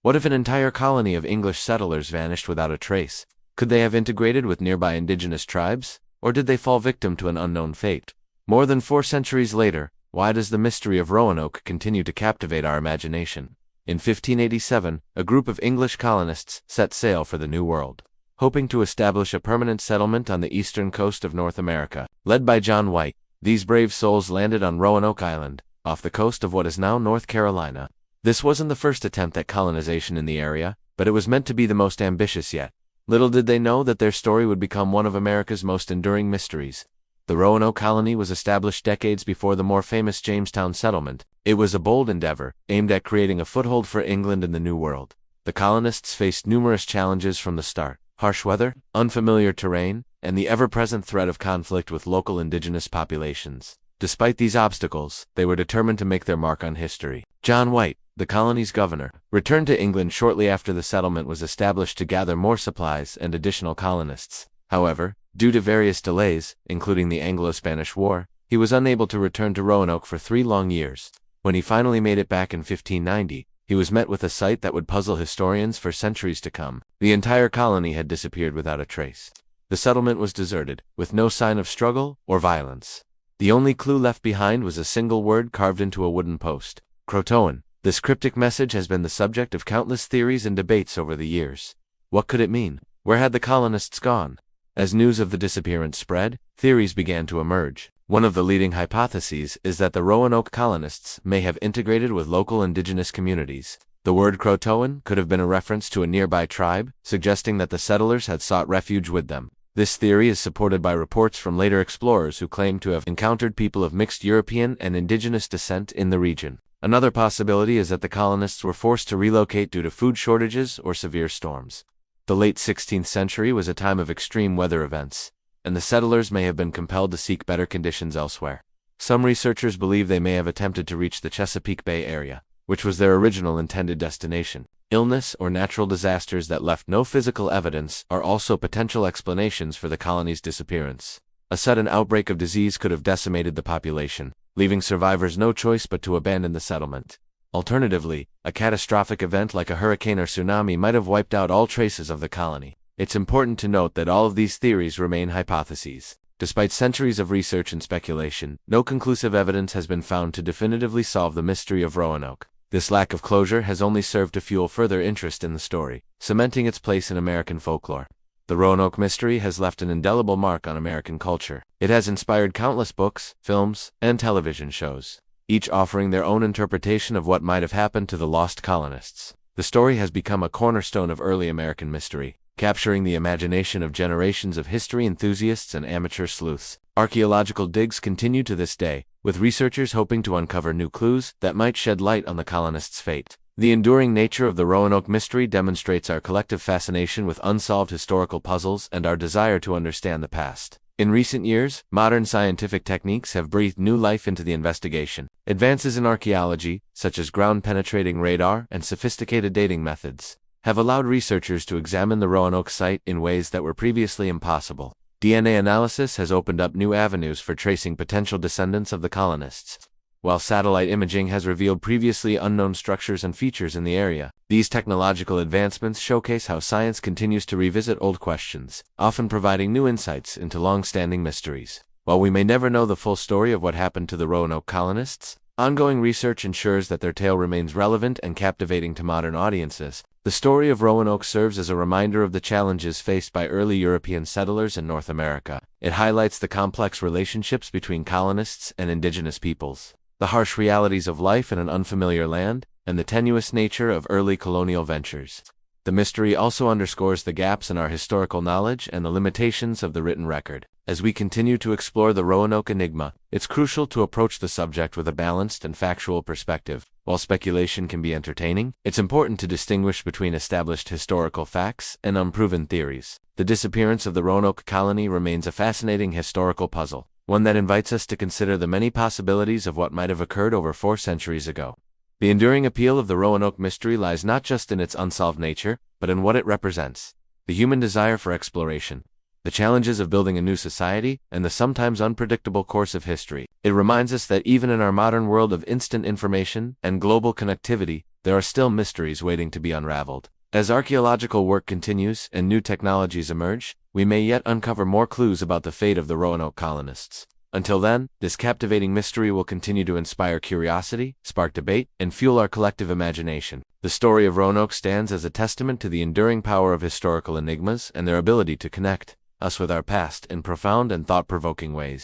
What if an entire colony of English settlers vanished without a trace? Could they have integrated with nearby indigenous tribes? Or did they fall victim to an unknown fate? More than 4 centuries later, why does the mystery of Roanoke continue to captivate our imagination? In 1587, a group of English colonists set sail for the New World, hoping to establish a permanent settlement on the eastern coast of North America. Led by John White, these brave souls landed on Roanoke Island, off the coast of what is now North Carolina. This wasn't the first attempt at colonization in the area, but it was meant to be the most ambitious yet. Little did they know that their story would become one of America's most enduring mysteries. The Roanoke colony was established decades before the more famous Jamestown settlement. It was a bold endeavor, aimed at creating a foothold for England in the New World. The colonists faced numerous challenges from the start: harsh weather, unfamiliar terrain, and the ever-present threat of conflict with local indigenous populations. Despite these obstacles, they were determined to make their mark on history. John White, the colony's governor, returned to England shortly after the settlement was established to gather more supplies and additional colonists. However, due to various delays, including the Anglo-Spanish War, he was unable to return to Roanoke for 3 long years. When he finally made it back in 1590, he was met with a sight that would puzzle historians for centuries to come. The entire colony had disappeared without a trace. The settlement was deserted, with no sign of struggle or violence. The only clue left behind was a single word carved into a wooden post: Croatoan. This cryptic message has been the subject of countless theories and debates over the years. What could it mean? Where had the colonists gone? As news of the disappearance spread, theories began to emerge. One of the leading hypotheses is that the Roanoke colonists may have integrated with local indigenous communities. The word Croatoan could have been a reference to a nearby tribe, suggesting that the settlers had sought refuge with them. This theory is supported by reports from later explorers who claim to have encountered people of mixed European and indigenous descent in the region. Another possibility is that the colonists were forced to relocate due to food shortages or severe storms. The late 16th century was a time of extreme weather events, and the settlers may have been compelled to seek better conditions elsewhere. Some researchers believe they may have attempted to reach the Chesapeake Bay area, which was their original intended destination. Illness or natural disasters that left no physical evidence are also potential explanations for the colony's disappearance. A sudden outbreak of disease could have decimated the population, leaving survivors no choice but to abandon the settlement. Alternatively, a catastrophic event like a hurricane or tsunami might have wiped out all traces of the colony. It's important to note that all of these theories remain hypotheses. Despite centuries of research and speculation, no conclusive evidence has been found to definitively solve the mystery of Roanoke. This lack of closure has only served to fuel further interest in the story, cementing its place in American folklore. The Roanoke mystery has left an indelible mark on American culture. It has inspired countless books, films, and television shows, each offering their own interpretation of what might have happened to the lost colonists. The story has become a cornerstone of early American mystery, capturing the imagination of generations of history enthusiasts and amateur sleuths. Archaeological digs continue to this day, with researchers hoping to uncover new clues that might shed light on the colonists' fate. The enduring nature of the Roanoke mystery demonstrates our collective fascination with unsolved historical puzzles and our desire to understand the past. In recent years, modern scientific techniques have breathed new life into the investigation. Advances in archaeology, such as ground-penetrating radar and sophisticated dating methods, have allowed researchers to examine the Roanoke site in ways that were previously impossible. DNA analysis has opened up new avenues for tracing potential descendants of the colonists, while satellite imaging has revealed previously unknown structures and features in the area. These technological advancements showcase how science continues to revisit old questions, often providing new insights into long-standing mysteries. While we may never know the full story of what happened to the Roanoke colonists, ongoing research ensures that their tale remains relevant and captivating to modern audiences. The story of Roanoke serves as a reminder of the challenges faced by early European settlers in North America. It highlights the complex relationships between colonists and indigenous peoples, the harsh realities of life in an unfamiliar land, and the tenuous nature of early colonial ventures. The mystery also underscores the gaps in our historical knowledge and the limitations of the written record. As we continue to explore the Roanoke Enigma, it's crucial to approach the subject with a balanced and factual perspective. While speculation can be entertaining, it's important to distinguish between established historical facts and unproven theories. The disappearance of the Roanoke colony remains a fascinating historical puzzle, one that invites us to consider the many possibilities of what might have occurred over 4 centuries ago. The enduring appeal of the Roanoke mystery lies not just in its unsolved nature, but in what it represents: the human desire for exploration, the challenges of building a new society, and the sometimes unpredictable course of history. It reminds us that even in our modern world of instant information and global connectivity, there are still mysteries waiting to be unraveled. As archaeological work continues and new technologies emerge, we may yet uncover more clues about the fate of the Roanoke colonists. Until then, this captivating mystery will continue to inspire curiosity, spark debate, and fuel our collective imagination. The story of Roanoke stands as a testament to the enduring power of historical enigmas and their ability to connect us with our past in profound and thought-provoking ways.